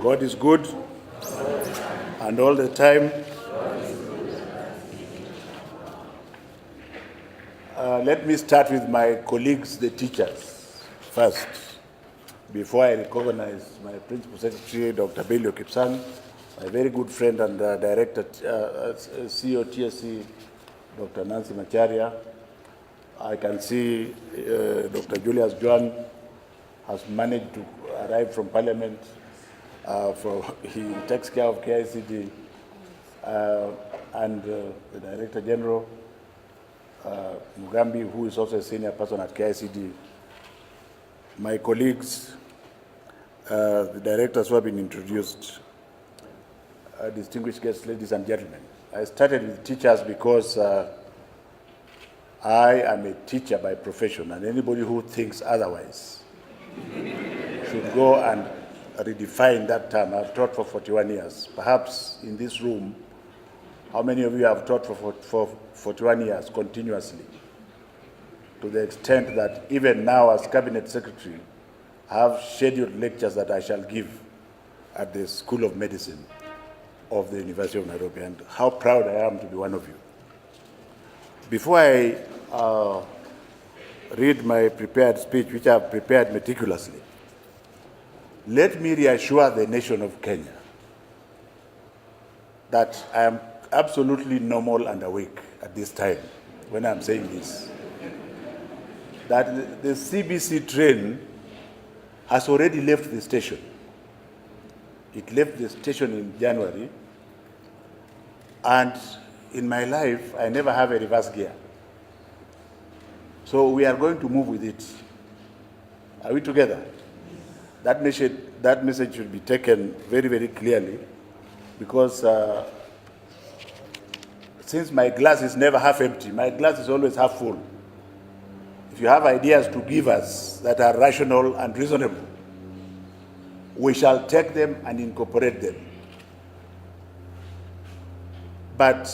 God is good, and all the time. Let me start with my colleagues, the teachers, first, before I recognize my Principal Secretary, Dr. Belio Kipsang, my very good friend and Director, CEO TSC, Dr. Nancy Macharia. I can see Dr. Julius Joan has managed to arrive from Parliament. He takes care of KICD, and the Director General, Mugambi, who is also a senior person at KICD. My colleagues, the directors who have been introduced, distinguished guests, ladies and gentlemen. I started with teachers because I am a teacher by profession, and anybody who thinks otherwise should go and redefine that term. I've taught for 41 years. Perhaps in this room, how many of you have taught for 41 years continuously? To the extent that even now as Cabinet Secretary, I have scheduled lectures that I shall give at the School of Medicine of the University of Nairobi, and how proud I am to be one of you. Before I read my prepared speech, which I have prepared meticulously, let me reassure the nation of Kenya that I am absolutely normal and awake at this time when I'm saying this. That the CBC train has already left the station. It left the station in January, and in my life, I never have a reverse gear. So we are going to move with it. Are we together? That message should be taken very, very clearly, because since my glass is never half empty, my glass is always half full. If you have ideas to give us that are rational and reasonable, we shall take them and incorporate them. But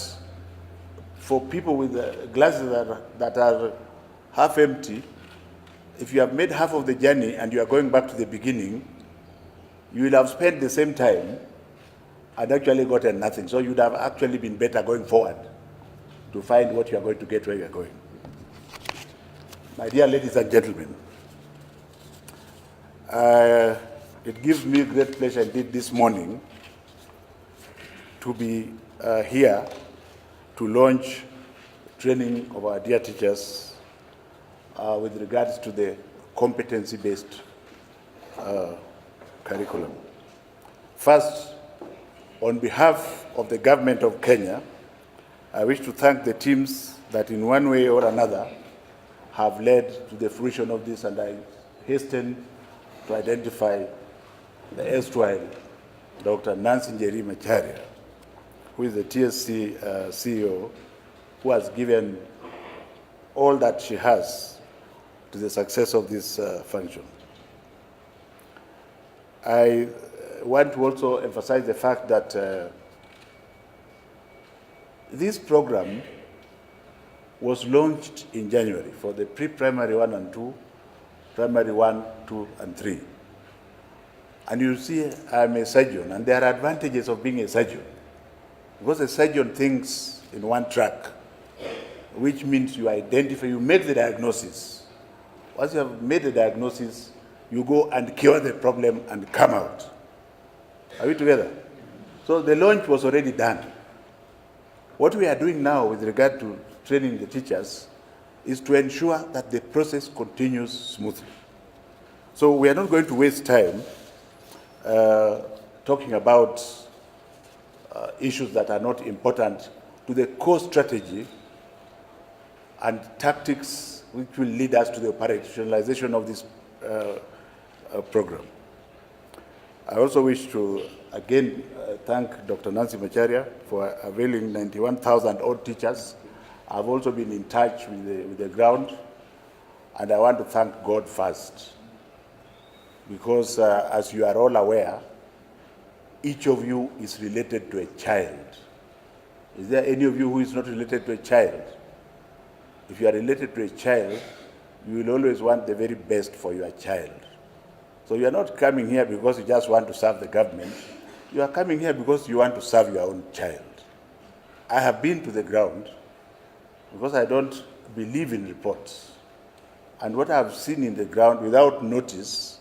for people with glasses that are half empty, if you have made half of the journey and you are going back to the beginning, you will have spent the same time and actually gotten nothing. So you would have actually been better going forward to find what you are going to get where you are going. My dear ladies and gentlemen, it gives me great pleasure indeed this morning to be here to launch training of our dear teachers with regards to the competency-based curriculum. First, on behalf of the government of Kenya, I wish to thank the teams that in one way or another have led to the fruition of this, and I hasten to identify the erstwhile Dr. Nancy Macharia, who is the TSC CEO, who has given all that she has to the success of this function. I want to also emphasize the fact that this program was launched in January for the pre-primary 1 and 2, primary 1, 2, and 3. And you see, I'm a surgeon, and there are advantages of being a surgeon. Because a surgeon thinks in one track, which means you identify, you make the diagnosis. Once you have made the diagnosis, you go and cure the problem and come out. Are we together? So the launch was already done. What we are doing now with regard to training the teachers is to ensure that the process continues smoothly. So we are not going to waste time talking about issues that are not important to the core strategy and tactics which will lead us to the operationalization of this program. I also wish to again thank Dr. Nancy Macharia for availing 91,000 odd teachers. I've also been in touch with the ground, and I want to thank God first, because as you are all aware, each of you is related to a child. Is there any of you who is not related to a child? If you are related to a child, you will always want the very best for your child. So you are not coming here because you just want to serve the government. You are coming here because you want to serve your own child. I have been to the ground because I don't believe in reports. And what I have seen in the ground without notice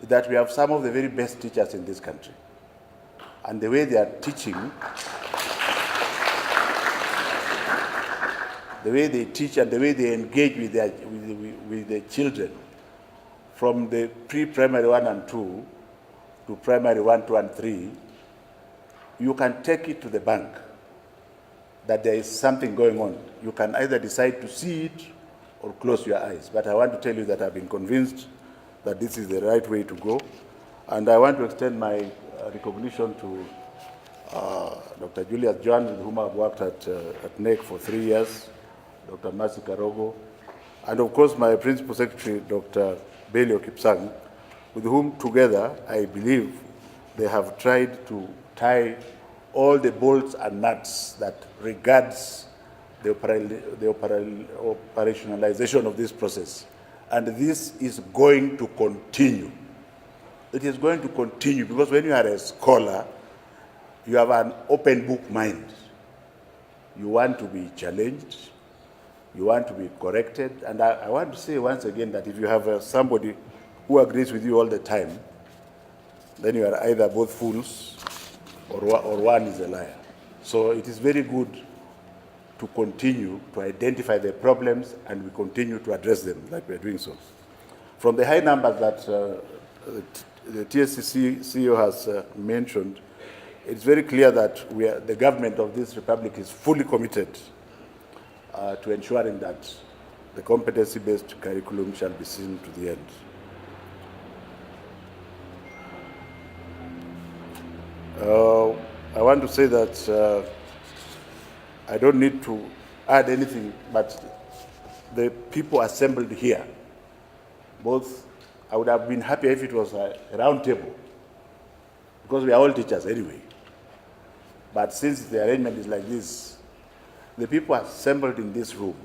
is that we have some of the very best teachers in this country. And the way they are teaching, the way they teach and the way they engage with their children, from the pre-primary 1 and 2 to primary 1, 2, and 3, you can take it to the bank that there is something going on. You can either decide to see it or close your eyes. But I want to tell you that I've been convinced that this is the right way to go. And I want to extend my recognition to Dr. Julius John, with whom I've worked at NEC for 3 years, Dr. Mercy Karogo, and of course my Principal Secretary, Dr. Belio Kipsang, with whom together I believe they have tried to tie all the bolts and nuts that regards the operationalization of this process. And this is going to continue. It is going to continue because when you are a scholar, you have an open book mind. You want to be challenged, you want to be corrected, and I want to say once again that if you have somebody who agrees with you all the time, then you are either both fools or one is a liar. So it is very good to continue to identify the problems and we continue to address them like we are doing so. From the high numbers that the TSC CEO has mentioned, it's very clear that the government of this republic is fully committed to ensuring that the competency-based curriculum shall be seen to the end. I want to say that I don't need to add anything, but the people assembled here, I would have been happy if it was a round table, because we are all teachers anyway. But since the arrangement is like this, the people assembled in this room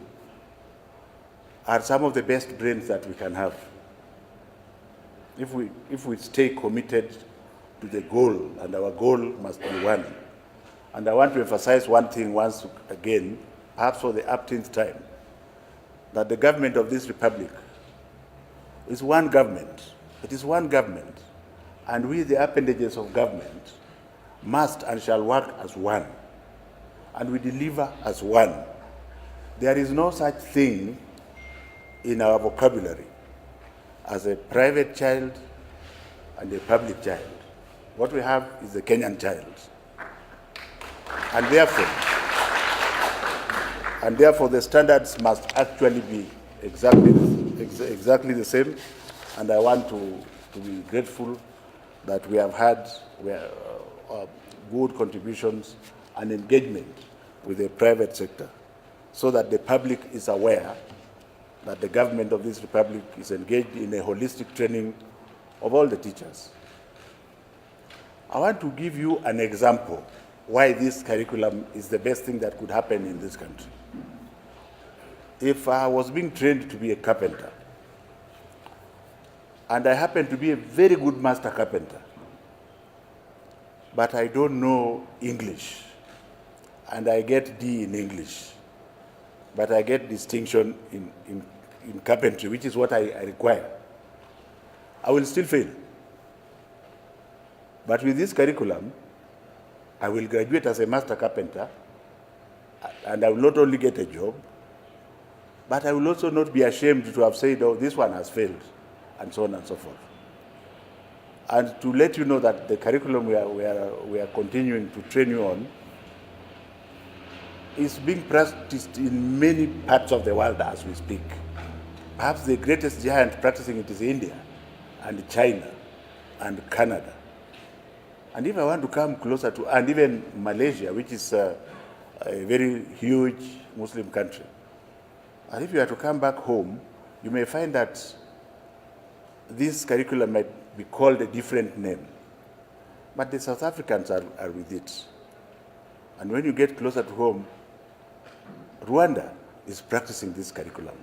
are some of the best brains that we can have. If we stay committed to the goal, and our goal must be one. And I want to emphasize one thing once again, perhaps for the upteenth time, that the government of this republic is one government. It is one government. And we, the appendages of government, must and shall work as one. And we deliver as one. There is no such thing in our vocabulary as a private child and a public child. What we have is the Kenyan child. And therefore the standards must actually be exactly the same. And I want to be grateful that we have had good contributions and engagement with the private sector, so that the public is aware that the government of this republic is engaged in a holistic training of all the teachers. I want to give you an example why this curriculum is the best thing that could happen in this country. If I was being trained to be a carpenter, and I happen to be a very good master carpenter, but I don't know English, and I get D in English, but I get distinction in carpentry, which is what I require, I will still fail. But with this curriculum, I will graduate as a master carpenter, and I will not only get a job, but I will also not be ashamed to have said, oh, this one has failed, and so on and so forth. And to let you know that the curriculum we are continuing to train you on is being practiced in many parts of the world as we speak. Perhaps the greatest giant practicing it is India, and China, and Canada. And if I want to come closer to, and even Malaysia, which is a very huge Muslim country, and if you are to come back home, you may find that this curriculum might be called a different name. But the South Africans are with it. And when you get closer to home, Rwanda is practicing this curriculum.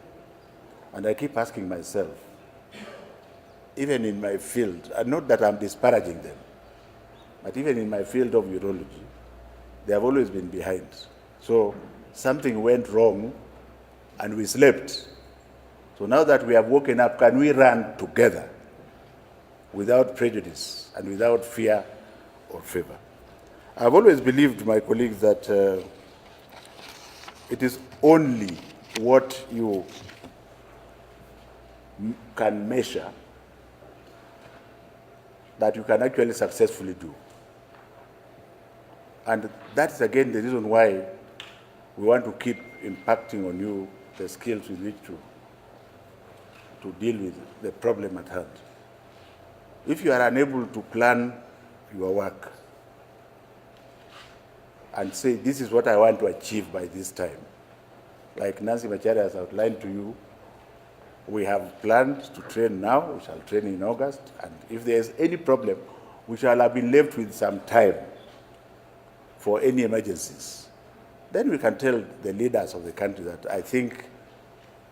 And I keep asking myself, even in my field, and not that I'm disparaging them, but even in my field of urology, they have always been behind. So something went wrong and we slept. So now that we have woken up, can we run together without prejudice and without fear or favor? I've always believed, my colleagues, that it is only what you can measure that you can actually successfully do. And that's again the reason why we want to keep impacting on you the skills with which to deal with the problem at hand. If you are unable to plan your work and say, this is what I want to achieve by this time, like Nancy Macharia has outlined to you, we have planned to train now, we shall train in August, and if there is any problem, we shall have been left with some time for any emergencies. Then we can tell the leaders of the country that I think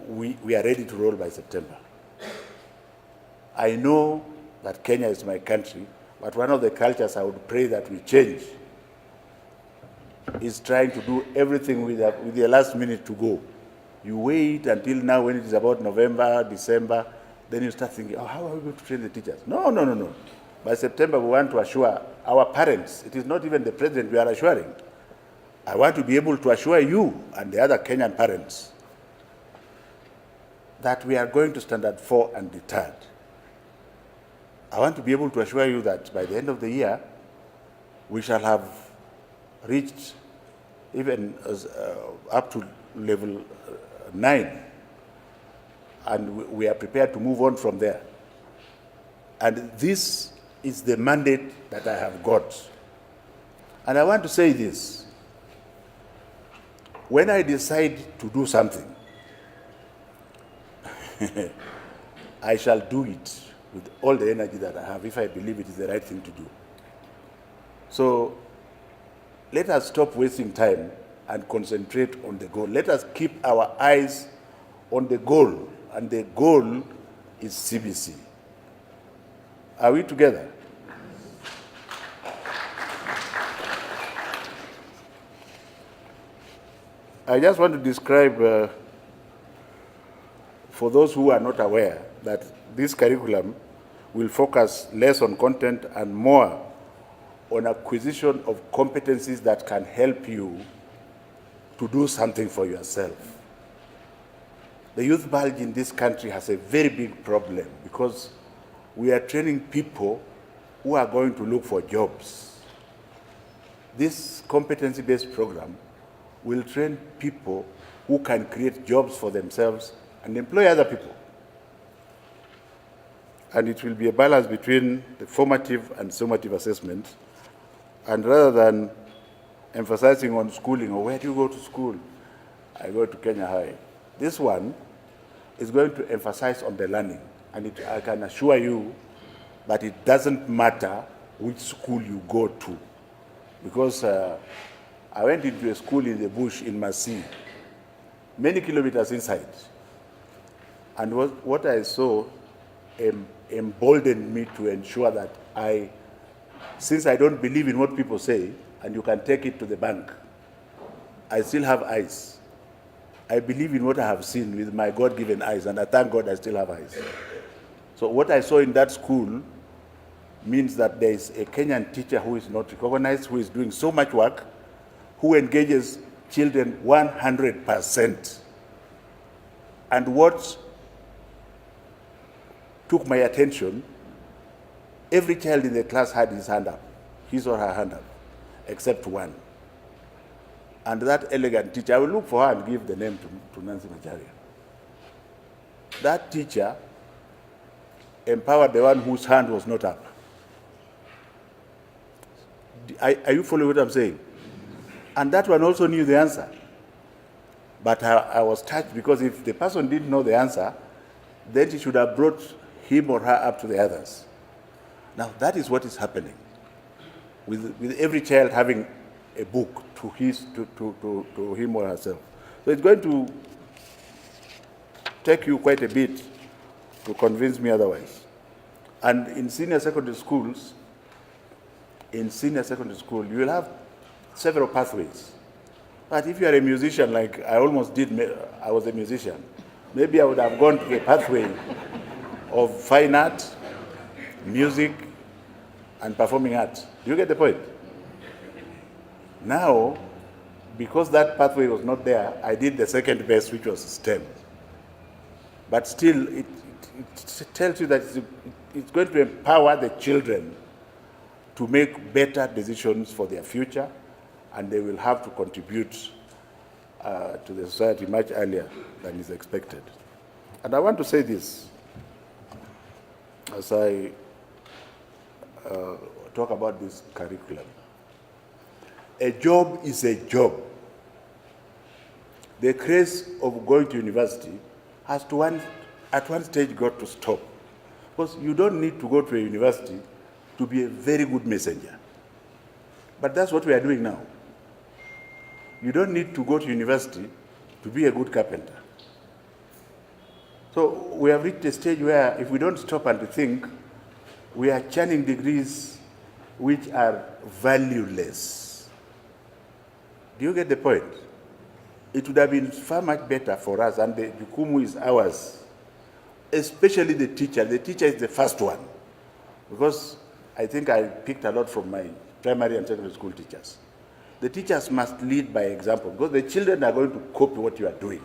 we are ready to roll by September. I know that Kenya is my country, but one of the cultures I would pray that we change is trying to do everything with the last minute to go. You wait until now when it is about November, December, then you start thinking, oh, how are we going to train the teachers? No. By September, we want to assure our parents, it is not even the president we are assuring. I want to be able to assure you and the other Kenyan parents that we are going to standard 4 and deterred. I want to be able to assure you that by the end of the year, we shall have reached even up to level 9, and we are prepared to move on from there. And this is the mandate that I have got. And I want to say this. When I decide to do something, I shall do it with all the energy that I have if I believe it is the right thing to do. So let us stop wasting time and concentrate on the goal. Let us keep our eyes on the goal, and the goal is CBC. Are we together? I just want to describe, for those who are not aware, that this curriculum will focus less on content and more on acquisition of competencies that can help you to do something for yourself. The youth bulge in this country has a very big problem because we are training people who are going to look for jobs. This competency-based program will train people who can create jobs for themselves and employ other people. And it will be a balance between the formative and summative assessment. And rather than emphasizing on schooling, or where do you go to school? I go to Kenya High. This one is going to emphasize on the learning. And I can assure you that it doesn't matter which school you go to. Because I went into a school in the bush in Masi, many kilometers inside. And what I saw emboldened me to ensure that since I don't believe in what people say, and you can take it to the bank, I still have eyes. I believe in what I have seen with my God-given eyes, and I thank God I still have eyes. So what I saw in that school means that there is a Kenyan teacher who is not recognized, who is doing so much work, who engages children 100%. And what took my attention, every child in the class had his hand up, his or her hand up, except one. And that elegant teacher, I will look for her and give the name to Nancy Macharia. That teacher empowered the one whose hand was not up. Are you following what I'm saying? And that one also knew the answer. But I was touched because if the person didn't know the answer, then she should have brought him or her up to the others. Now, that is what is happening with every child having a book to him or herself. So it's going to take you quite a bit to convince me otherwise. And in senior secondary schools, you will have several pathways. But if you are a musician, like I almost did, I was a musician, maybe I would have gone to the pathway of fine art, music, and performing arts. Do you get the point? Now, because that pathway was not there, I did the second best, which was STEM. But still, it tells you that it's going to empower the children to make better decisions for their future, and they will have to contribute to the society much earlier than is expected. And I want to say this as I talk about this curriculum. A job is a job. The craze of going to university has at one stage got to stop. Because you don't need to go to a university to be a very good messenger. But that's what we are doing now. You don't need to go to university to be a good carpenter. So we have reached a stage where if we don't stop and think, we are churning degrees which are valueless. Do you get the point? It would have been far much better for us, and the jukumu is ours, especially the teacher. The teacher is the first one, because I think I picked a lot from my primary and secondary school teachers. The teachers must lead by example, because the children are going to copy what you are doing.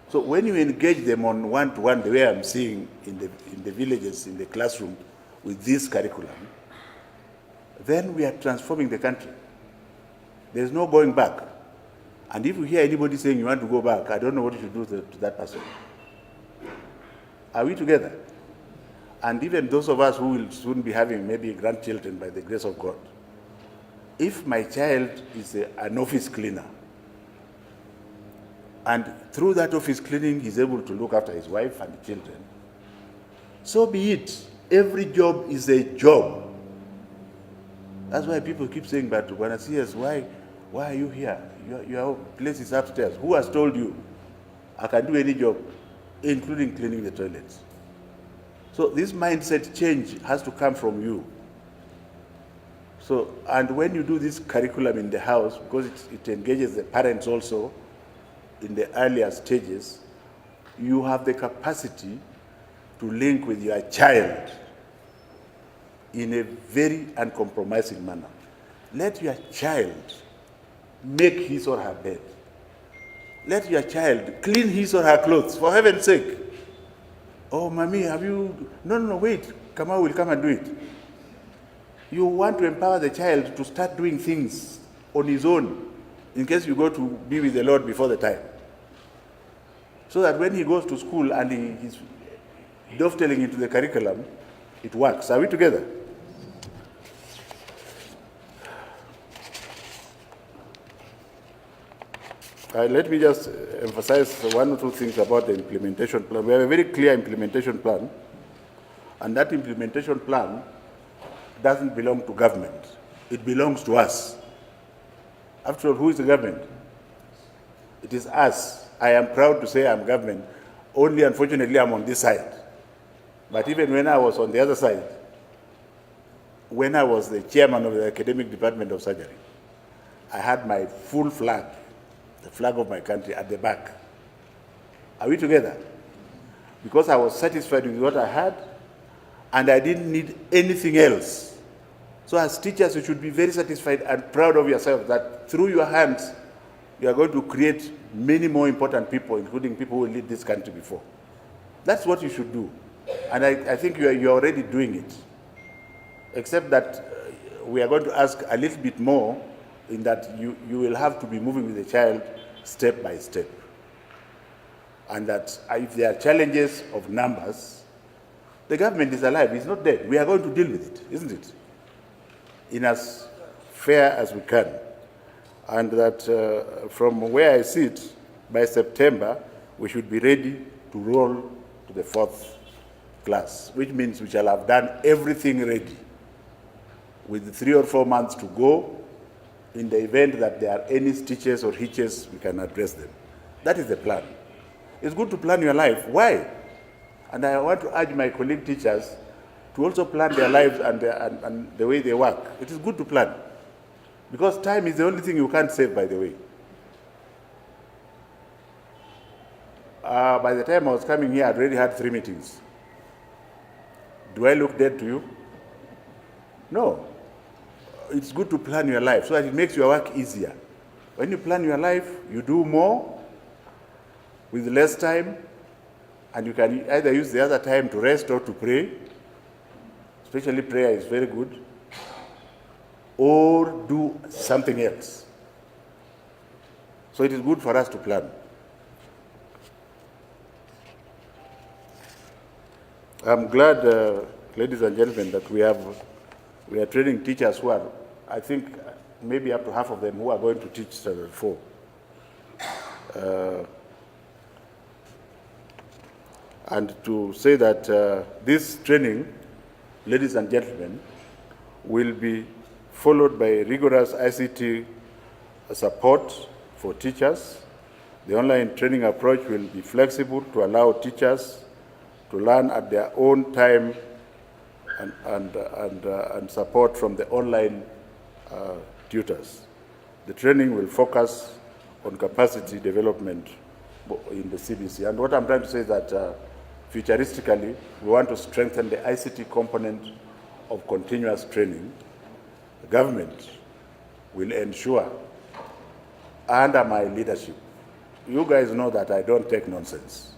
So when you engage them on one-to-one, the way I'm seeing in the villages, in the classroom, with this curriculum, then we are transforming the country. There's no going back. And if you hear anybody saying you want to go back, I don't know what you should do to that person. Are we together? And even those of us who will soon be having maybe grandchildren by the grace of God, if my child is an office cleaner, and through that office cleaning he's able to look after his wife and the children, so be it. Every job is a job. That's why people keep saying, but when I see us, why are you here? Your place is upstairs. Who has told you I can do any job, including cleaning the toilets? So this mindset change has to come from you. So, and when you do this curriculum in the house, because it engages the parents also in the earlier stages, you have the capacity to link with your child in a very uncompromising manner. Let your child make his or her bed. Let your child clean his or her clothes, for heaven's sake. Oh, mommy, have you... No, wait. Kamau will come and do it. You want to empower the child to start doing things on his own in case you go to be with the Lord before the time. So that when he goes to school and he's dovetailing into the curriculum, it works. Are we together? Let me just emphasize one or two things about the implementation plan. We have a very clear implementation plan, and that implementation plan doesn't belong to government. It belongs to us. After all, who is the government? It is us. I am proud to say I'm government. Only, unfortunately, I'm on this side. But even when I was on the other side, when I was the chairman of the academic department of surgery, I had my full flag, the flag of my country, at the back. Are we together? Because I was satisfied with what I had, and I didn't need anything else. So as teachers, you should be very satisfied and proud of yourself that through your hands, you are going to create many more important people, including people who will lead this country before. That's what you should do. And I think you're already doing it. Except that we are going to ask a little bit more, in that you will have to be moving with the child step by step. And that if there are challenges of numbers, the government is alive, it's not dead. We are going to deal with it, isn't it? In as fair as we can. And that from where I sit, by September, we should be ready to roll to the fourth class, which means we shall have done everything ready. With 3 or 4 months to go, in the event that there are any stitches or hitches, we can address them. That is the plan. It's good to plan your life. Why? And I want to urge my colleague teachers, to also plan their lives and the way they work. It is good to plan, because time is the only thing you can't save, by the way. By the time I was coming here, I'd already had 3 meetings. Do I look dead to you? No. It's good to plan your life so that it makes your work easier. When you plan your life, you do more with less time, and you can either use the other time to rest or to pray. Especially prayer is very good. Or do something else. So it is good for us to plan. I'm glad, ladies and gentlemen, that we are training teachers who are, I think, maybe up to half of them who are going to teach Standard 4. And to say that this training, ladies and gentlemen, will be followed by rigorous ICT support for teachers. The online training approach will be flexible to allow teachers to learn at their own time and support from the online tutors. The training will focus on capacity development in the CBC. And what I'm trying to say is that futuristically, we want to strengthen the ICT component of continuous training. The government will ensure, under my leadership, you guys know that I don't take nonsense.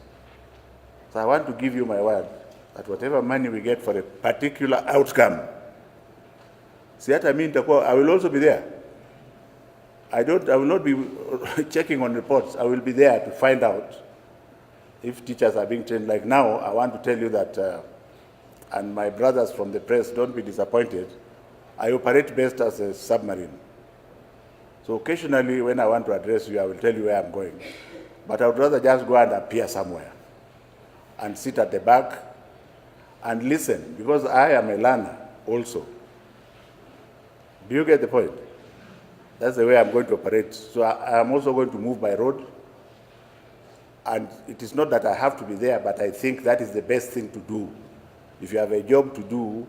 So I want to give you my word that whatever money we get for a particular outcome, I will also be there. I will not be checking on reports. I will be there to find out if teachers are being trained. Like now, I want to tell you that, and my brothers from the press, don't be disappointed, I operate best as a submarine. So occasionally when I want to address you, I will tell you where I'm going. But I would rather just go and appear somewhere and sit at the back and listen, because I am a learner also. Do you get the point? That's the way I'm going to operate. So I am also going to move by road. And it is not that I have to be there, but I think that is the best thing to do. If you have a job to do,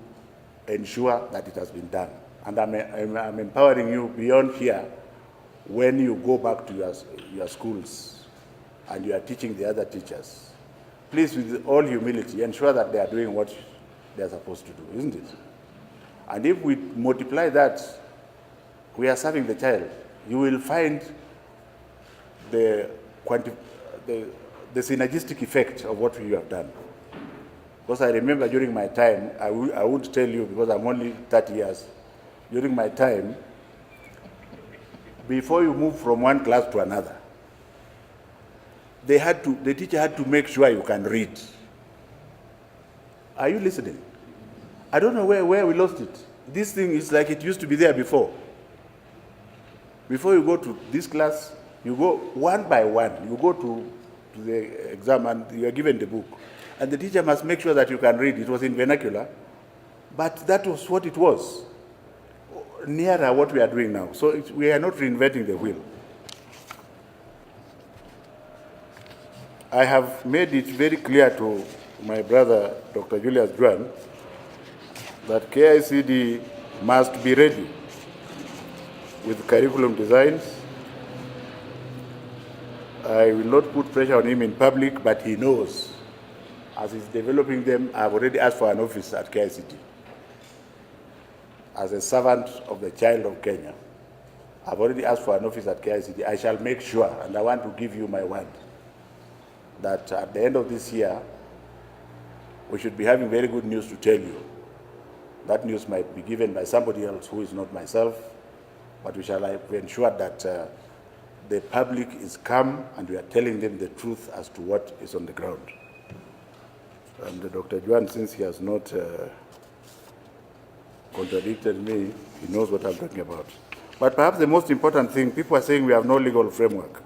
ensure that it has been done. And I'm empowering you beyond here when you go back to your schools and you are teaching the other teachers. Please, with all humility, ensure that they are doing what they are supposed to do, isn't it? And if we multiply that, we are serving the child. You will find the synergistic effect of what you have done. Because I remember during my time, I won't tell you because I'm only 30 years, during my time, before you move from one class to another, the teacher had to make sure you can read. Are you listening? I don't know where we lost it. This thing is like it used to be there before. Before you go to this class, you go one by one. You go to the exam and you are given the book. And the teacher must make sure that you can read. It was in vernacular, but that was what it was, nearer what we are doing now. So we are not reinventing the wheel. I have made it very clear to my brother, Dr. Julius Juan, that KICD must be ready with curriculum designs. I will not put pressure on him in public, but he knows. As he's developing them, I've already asked for an office at KICD. As a servant of the child of Kenya, I've already asked for an office at KICD. I shall make sure, and I want to give you my word, that at the end of this year, we should be having very good news to tell you. That news might be given by somebody else who is not myself, but we shall ensure that the public is calm and we are telling them the truth as to what is on the ground. And Dr. Juan, since he has not contradicted me, he knows what I'm talking about. But perhaps the most important thing, people are saying we have no legal framework.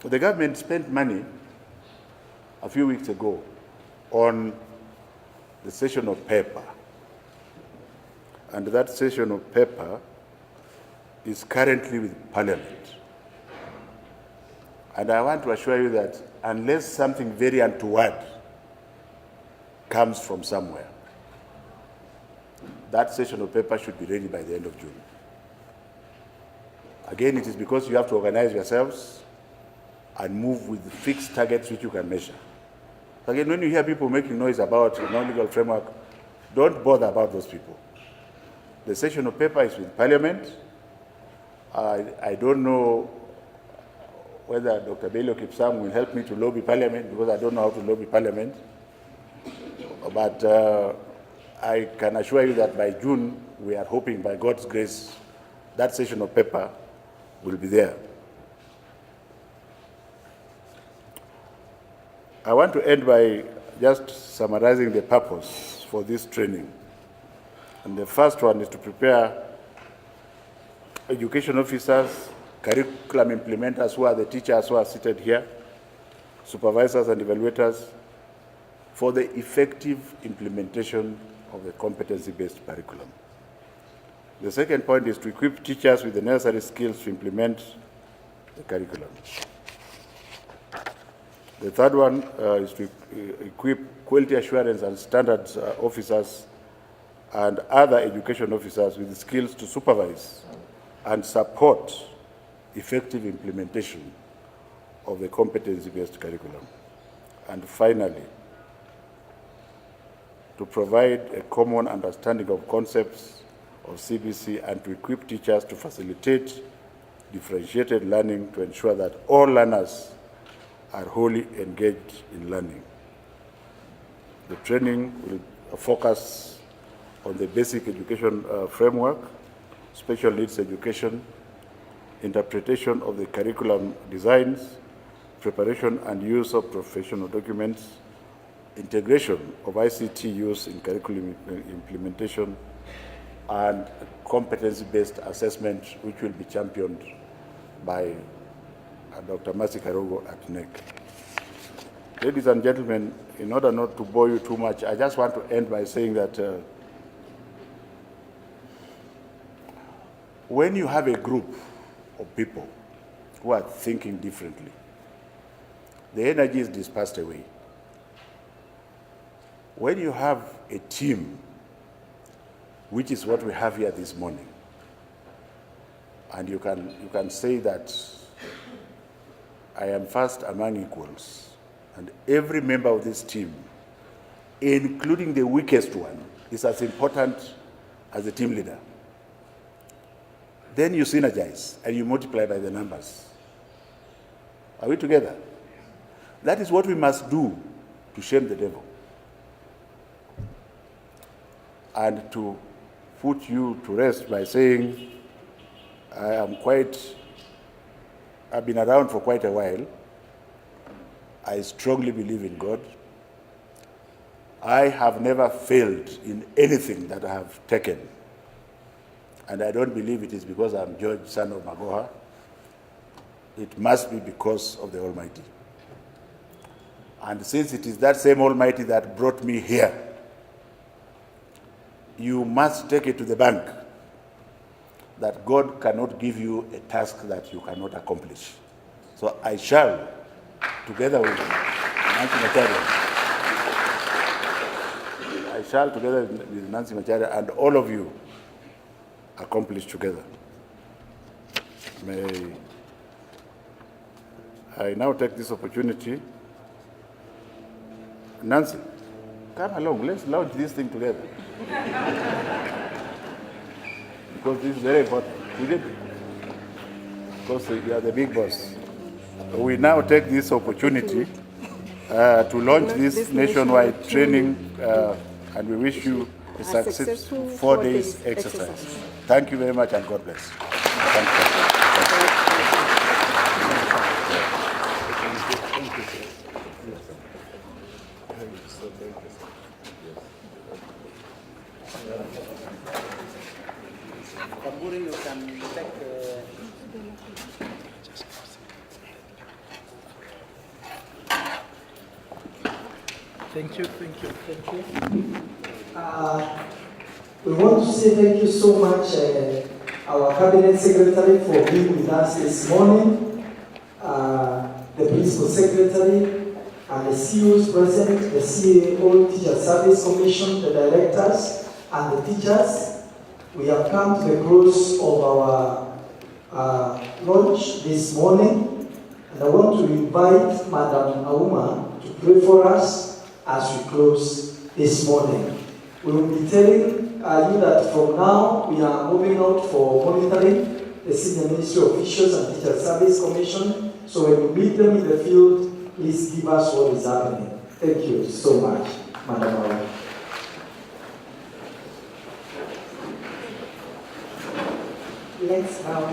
The government spent money a few weeks ago on the session of paper. And that session of paper is currently with Parliament. And I want to assure you that unless something very untoward comes from somewhere. That sessional paper should be ready by the end of June. Again, it is because you have to organize yourselves and move with fixed targets which you can measure. So again, when you hear people making noise about the non-legal framework, don't bother about those people. The sessional paper is with Parliament. I don't know whether Dr. Bello Kipsang will help me to lobby Parliament, because I don't know how to lobby Parliament. But I can assure you that by June, we are hoping, by God's grace, that sessional paper will be there. I want to end by just summarizing the purpose for this training. And the first one is to prepare education officers, curriculum implementers, who are the teachers who are seated here, supervisors and evaluators, for the effective implementation of the competency-based curriculum. The second point is to equip teachers with the necessary skills to implement the curriculum. The third one is to equip quality assurance and standards officers and other education officers with the skills to supervise and support effective implementation of the competency-based curriculum. And finally, to provide a common understanding of concepts of CBC and to equip teachers to facilitate differentiated learning to ensure that all learners are wholly engaged in learning. The training will focus on the basic education framework, special needs education, interpretation of the curriculum designs, preparation and use of professional documents, integration of ICT use in curriculum implementation, and competency-based assessment, which will be championed by Dr. Mercy Karogo at NEC. Ladies and gentlemen, in order not to bore you too much, I just want to end by saying that when you have a group of people who are thinking differently, the energy is dispersed away. When you have a team, which is what we have here this morning, and you can say that I am first among equals, and every member of this team, including the weakest one, is as important as the team leader. Then you synergize and you multiply by the numbers. Are we together? That is what we must do to shame the devil. And to put you to rest by saying, I've been around for quite a while. I strongly believe in God. I have never failed in anything that I have taken. And I don't believe it is because I'm George, son of Magoha. It must be because of the Almighty. And since it is that same Almighty that brought me here, you must take it to the bank that God cannot give you a task that you cannot accomplish. So I shall, together with Nancy Macharia, and all of you, accomplish together. May I now take this opportunity. Nancy, come along, let's launch this thing together. Because this is very important. You did? Because you are the big boss. We now take this opportunity to launch this nationwide training, and we wish you a successful 4 days exercise. Thank you very much, and God bless. Thank you. Thank you. We want to say thank you so much, our Cabinet Secretary, for being with us this morning, the Principal Secretary, and the CEOs present, the CEO, Teacher Service Commission, the directors, and the teachers. We have come to the close of our launch this morning, and I want to invite Madam Auma to pray for us as we close this morning. We will be telling you that from now we are moving out for monitoring the senior ministry officials and Teacher Service Commission. So when we meet them in the field, please give us what is happening. Thank you so much, Madam Auma. Let's bow.